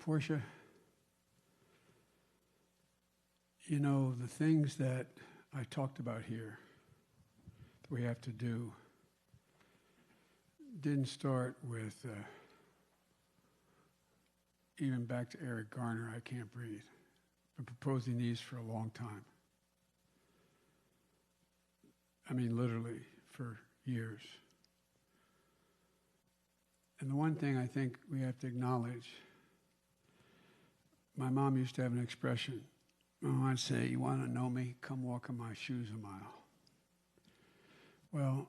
Portia, you know, the things that I talked about here that we have to do didn't start with even back to Eric Garner, I Can't Breathe. I've been proposing these for a long time. I mean, literally, for years. And the one thing I think we have to acknowledge, my mom used to have an expression. I'd say, you want to know me? Come walk in my shoes a mile. Well,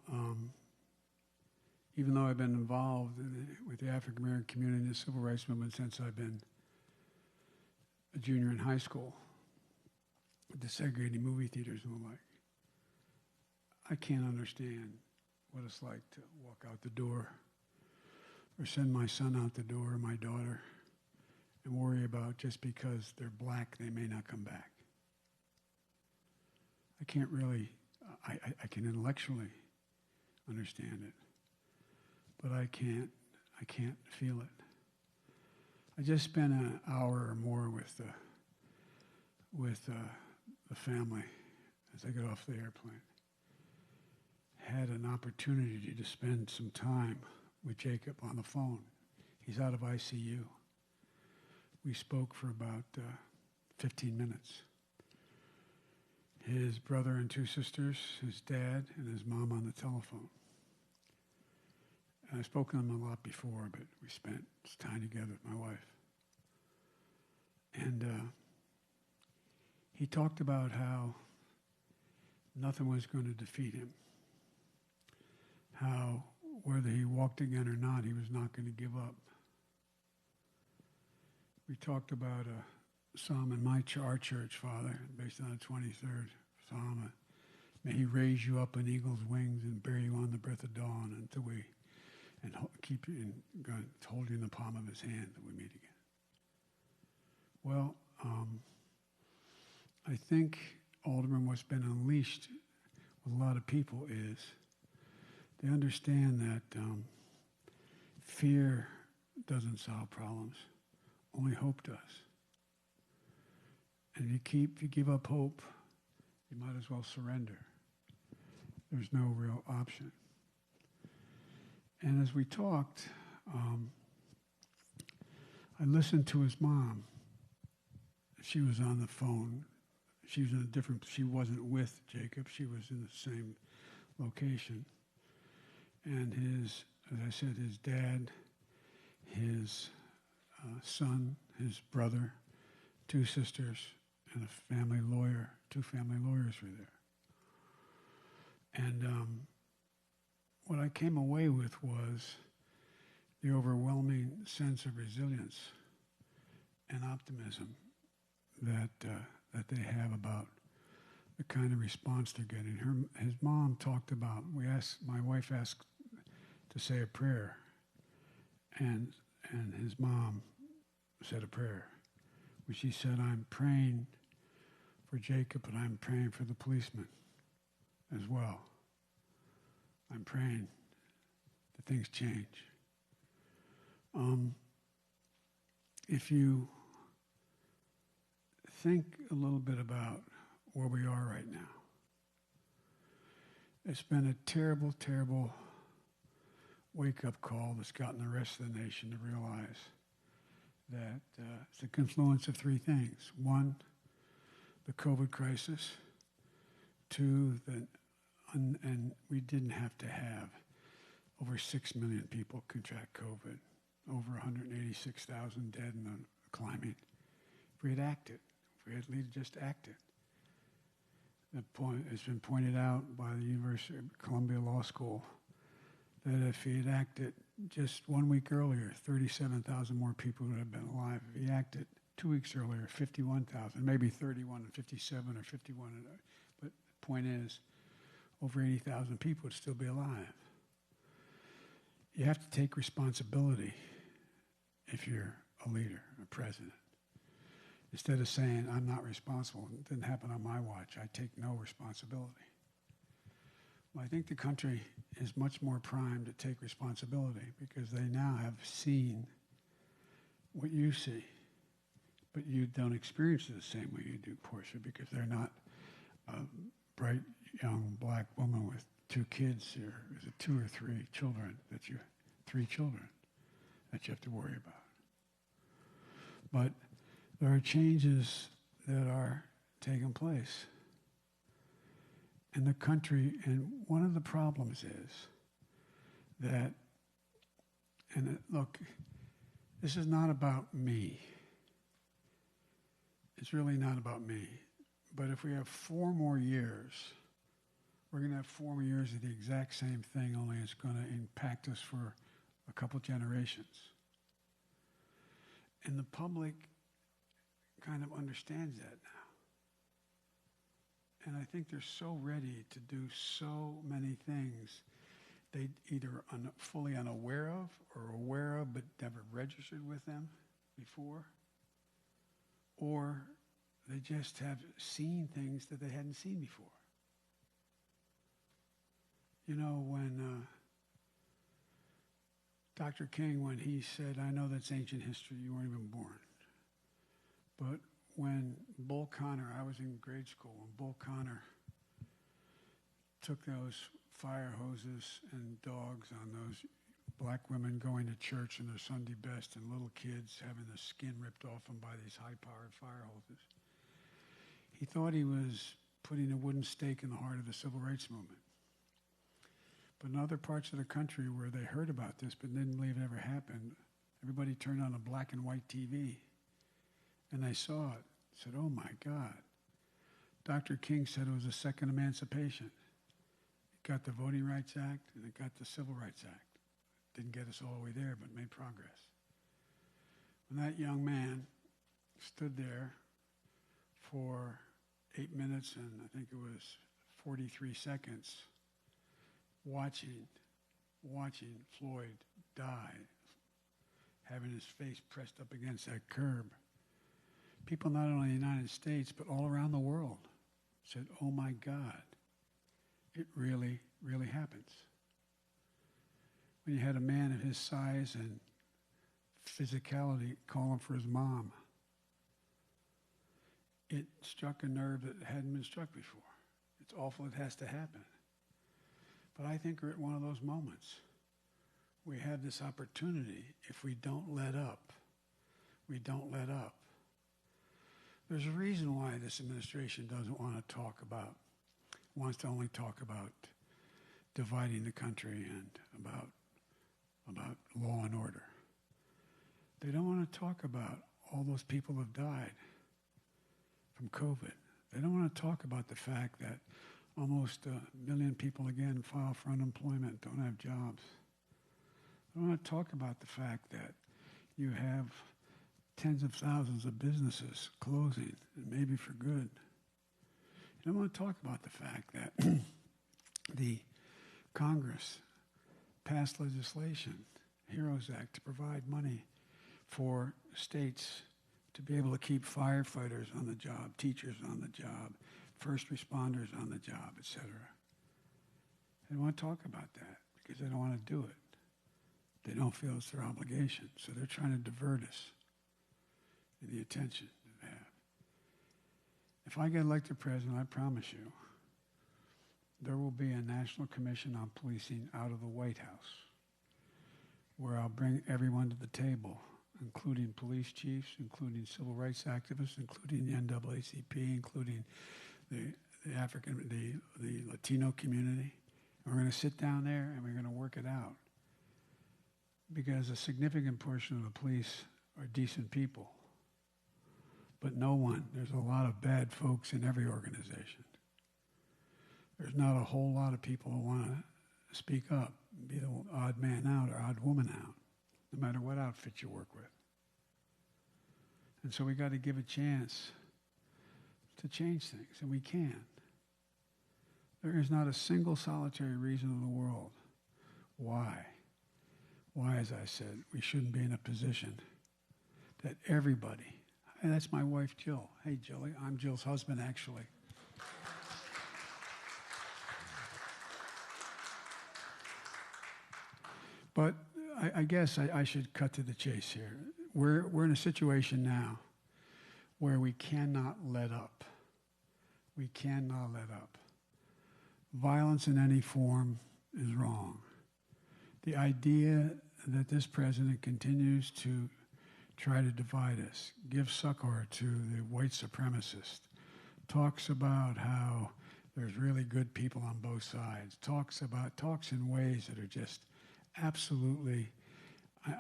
even though I've been involved with the African American community and the civil rights movement since I've been a junior in high school, with the segregated movie theaters and the like, I can't understand what it's like to walk out the door or send my son out the door or my daughter and worry about just because they're black, they may not come back. I can't really, I can intellectually understand it, but I can't feel it. I just spent an hour or more with the family as I got off the airplane. Had an opportunity to spend some time with Jacob on the phone. He's out of ICU. We spoke for about 15 minutes. His brother and two sisters, his dad and his mom on the telephone. And I've spoken to him a lot before, but we spent time together with my wife. And he talked about how nothing was going to defeat him. How whether he walked again or not, he was not going to give up. We talked about a psalm in our church, Father, based on the 23rd Psalm. May he raise you up on eagle's wings and bear you on the breath of dawn until we, and keep you in, hold you in the palm of his hand until we meet again. Well, I think, Alderman, what's been unleashed with a lot of people is they understand that fear doesn't solve problems. Only hope does. And if you give up hope, you might as well surrender. There's no real option. And as we talked, I listened to his mom. She was on the phone. She wasn't with Jacob. She was in the same location. And as I said, his dad, his son, his brother, two sisters, and a family lawyer. Two family lawyers were there. And what I came away with was the overwhelming sense of resilience and optimism that they have about the kind of response they're getting. His mom talked about, my wife asked to say a prayer, and his mom said a prayer, where she said, I'm praying for Jacob and I'm praying for the policeman as well. I'm praying that things change. If you think a little bit about where we are right now, it's been a terrible, terrible wake-up call that's gotten the rest of the nation to realize that it's a confluence of three things. One, the COVID crisis. Two, and we didn't have to have over 6 million people contract COVID, over 186,000 dead and climbing. If we had acted, if we had just acted. It's been pointed out by the University of Columbia Law School that if he had acted just 1 week earlier, 37,000 more people would have been alive. If he acted 2 weeks earlier, 51,000, maybe 31 and 57 or 51. But the point is, over 80,000 people would still be alive. You have to take responsibility if you're a leader, a president. Instead of saying, I'm not responsible, it didn't happen on my watch, I take no responsibility. Well, I think the country is much more primed to take responsibility because they now have seen what you see. but you don't experience it the same way you do, Portia, because they're not a bright young black woman with 2 kids here. Is it 2 or 3 children 3 children that you have to worry about. But there are changes that are taking place in the country, and one of the problems is that, look, this is not about me. It's really not about me. But if we have 4 more years, we're going to have 4 more years of the exact same thing, only it's going to impact us for a couple generations. And the public kind of understands that now. And I think they're so ready to do so many things they either fully unaware of or aware of but never registered with them before, or they just have seen things that they hadn't seen before. You know, when Dr. King, when he said, I know that's ancient history, you weren't even born. But when Bull Connor, I was in grade school, when Bull Connor took those fire hoses and dogs on those black women going to church in their Sunday best and little kids having the skin ripped off them by these high-powered fire hoses, he thought he was putting a wooden stake in the heart of the civil rights movement. But in other parts of the country where they heard about this but didn't believe it ever happened, everybody turned on a black and white TV and they saw it, said, oh my God. Dr. King said it was a second emancipation. It got the Voting Rights Act and it got the Civil Rights Act. Didn't get us all the way there, but made progress. When that young man stood there for 8 minutes and I think it was 43 seconds, watching Floyd die, having his face pressed up against that curb, people not only in the United States, but all around the world said, oh my God, it really, really happens. When you had a man of his size and physicality calling for his mom, it struck a nerve that hadn't been struck before. It's awful it has to happen. But I think we're at one of those moments. We have this opportunity. If we don't let up, we don't let up. There's a reason why this administration doesn't want to wants to only talk about dividing the country and about law and order. They don't want to talk about all those people who have died from COVID. They don't want to talk about the fact that almost 1 million people again file for unemployment, don't have jobs. They don't want to talk about the fact that you have tens of thousands of businesses closing, and maybe for good. You don't want to talk about the fact that the Congress passed legislation, HEROES Act, to provide money for states to be able to keep firefighters on the job, teachers on the job, first responders on the job, etc. They don't want to talk about that because they don't want to do it. They don't feel it's their obligation, so they're trying to divert us in the attention they have. If I get elected president, I promise you, there will be a National Commission on Policing out of the White House where I'll bring everyone to the table, including police chiefs, including civil rights activists, including the NAACP, including the Latino community. And we're going to sit down there and we're going to work it out. Because a significant portion of the police are decent people. But there's a lot of bad folks in every organization. There's not a whole lot of people who want to speak up, be the odd man out or odd woman out, no matter what outfit you work with. And so we got to give a chance to change things, and we can. There is not a single solitary reason in the world why, as I said, we shouldn't be in a position that everybody, and that's my wife, Jill. Hey, Jilly, I'm Jill's husband, actually. But I guess I should cut to the chase here. We're in a situation now where we cannot let up. We cannot let up. Violence in any form is wrong. The idea that this president continues to try to divide us, give succor to the white supremacist, talks about how there's really good people on both sides, talks in ways that are just absolutely,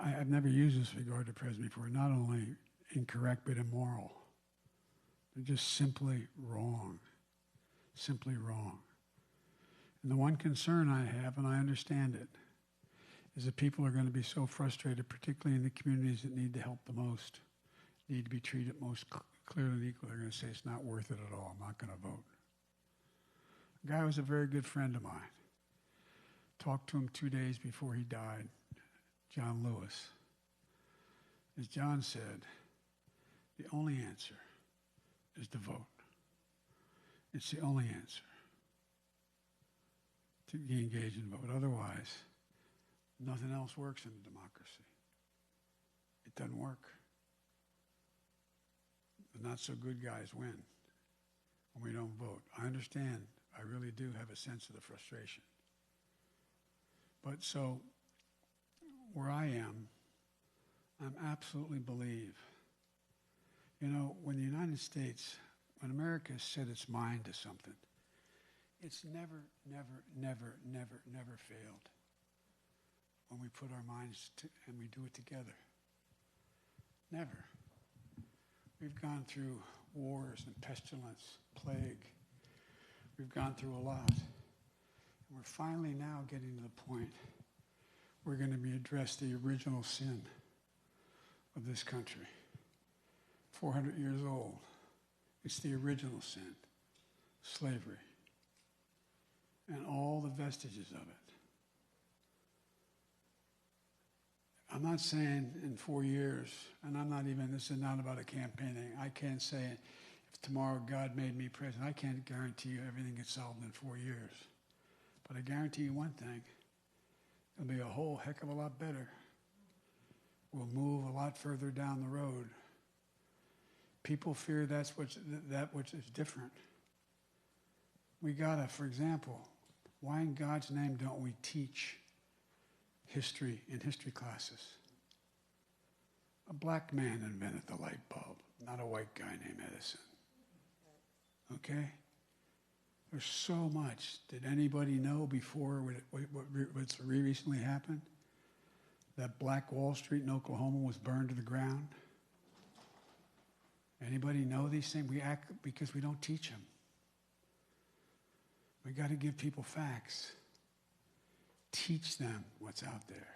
I've never used this regard to president before, not only incorrect but immoral. They're just simply wrong. Simply wrong. And the one concern I have, and I understand it, is that people are going to be so frustrated, particularly in the communities that need the help the most, need to be treated most clearly and equally. They're going to say it's not worth it at all. I'm not going to vote. A guy was a very good friend of mine. Talked to him 2 days before he died, John Lewis. As John said, the only answer is to vote. It's the only answer to be engaged in vote. Otherwise, nothing else works in a democracy. It doesn't work. The not so good guys win when we don't vote. I understand. I really do have a sense of the frustration. But so, where I am, I'm absolutely believe. You know, when the United States, when America has set its mind to something, it's never, never, never, never, never failed when we put our minds to, and we do it together. Never. We've gone through wars and pestilence, plague. We've gone through a lot. And we're finally now getting to the point we're going to be addressed the original sin of this country. 400 years old. It's the original sin, slavery, and all the vestiges of it. I'm not saying in 4 years, and I'm not even, this is not about a campaigning. I can't say if tomorrow God made me president, I can't guarantee you everything gets solved in 4 years. But I guarantee you one thing, it'll be a whole heck of a lot better. We'll move a lot further down the road. People fear that which is different. We gotta, for example, why in God's name don't we teach history in history classes? A black man invented the light bulb, not a white guy named Edison. Okay? There's so much. Did anybody know before what's recently happened? That Black Wall Street in Oklahoma was burned to the ground? Anybody know these things? We act because we don't teach them. We got to give people facts. Teach them what's out there.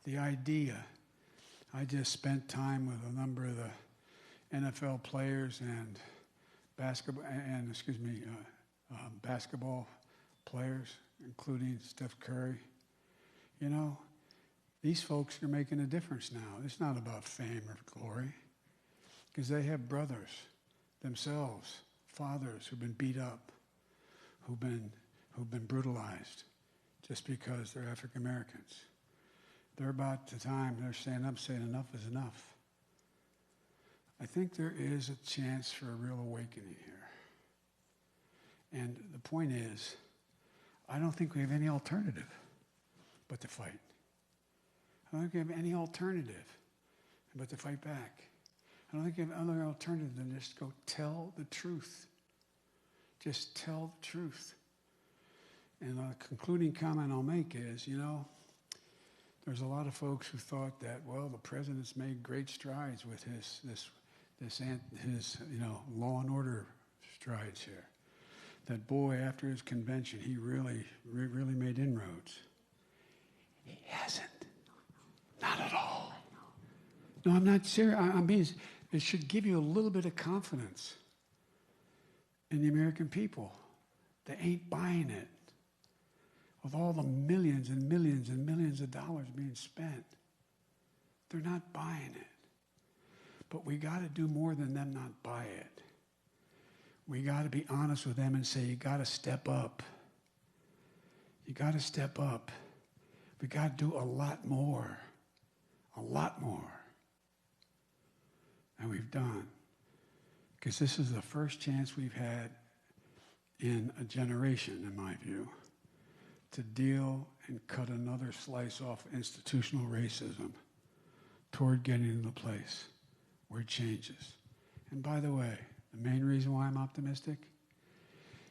The idea, I just spent time with a number of the NFL players and basketball players, including Steph Curry. You know, these folks are making a difference now. It's not about fame or glory, because they have brothers themselves, fathers who've been beat up, who've been brutalized just because they're African Americans. They're about the time they're standing up saying enough is enough. I think there is a chance for a real awakening here. And the point is, I don't think we have any alternative but to fight. I don't think we have any alternative but to fight back. I don't think we have other alternative than just go tell the truth. Just tell the truth. And a concluding comment I'll make is, you know, there's a lot of folks who thought that, well, the president's made great strides with his law and order strides here. That boy, after his convention, he really made inroads. He hasn't. Not at all. No, I'm not serious. I'm being. It should give you a little bit of confidence in the American people. They ain't buying it. With all the millions and millions and millions of dollars being spent, they're not buying it. But we got to do more than them not buy it. We got to be honest with them and say, you got to step up. You got to step up. We got to do a lot more. A lot more. And we've done. because this is the first chance we've had in a generation, in my view, to deal and cut another slice off institutional racism toward getting to the place where it changes. And by the way, the main reason why I'm optimistic,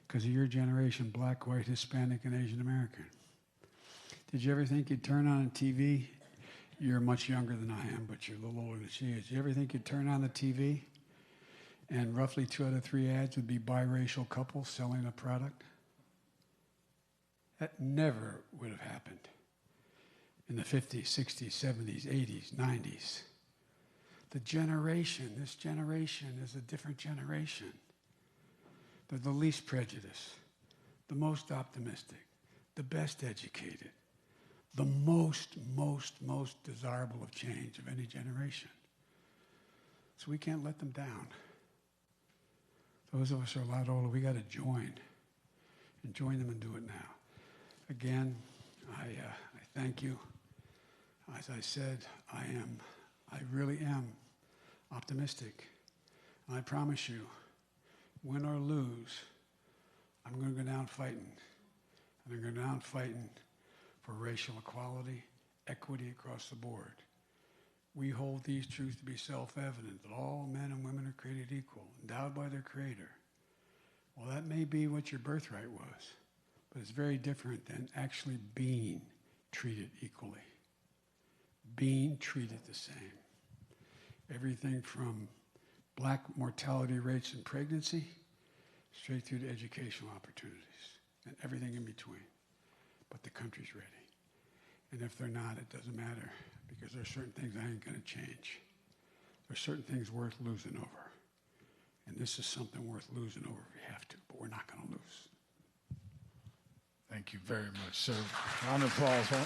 because of your generation, black, white, Hispanic, and Asian American. Did you ever think you'd turn on a TV? You're much younger than I am, but you're a little older than she is. Did you ever think you'd turn on the TV and roughly 2 out of 3 ads would be biracial couples selling a product? That never would have happened in the 50s, 60s, 70s, 80s, 90s. This generation is a different generation. They're the least prejudiced, the most optimistic, the best educated, the most desirable of change of any generation. So we can't let them down. Those of us who are a lot older, we got to join them and do it now. Again, I thank you. As I said, I really am optimistic. And I promise you, win or lose, I'm going to go down fighting. And I'm going to go down fighting for racial equality, equity across the board. We hold these truths to be self-evident, that all men and women are created equal, endowed by their Creator. Well, that may be what your birthright was, but it's very different than actually being treated equally, being treated the same. Everything from black mortality rates in pregnancy straight through to educational opportunities and everything in between. But the country's ready. And if they're not, it doesn't matter, because there are certain things I ain't going to change. There are certain things worth losing over. And this is something worth losing over if we have to, but we're not going to lose. Thank you very much, sir. Round of applause, huh?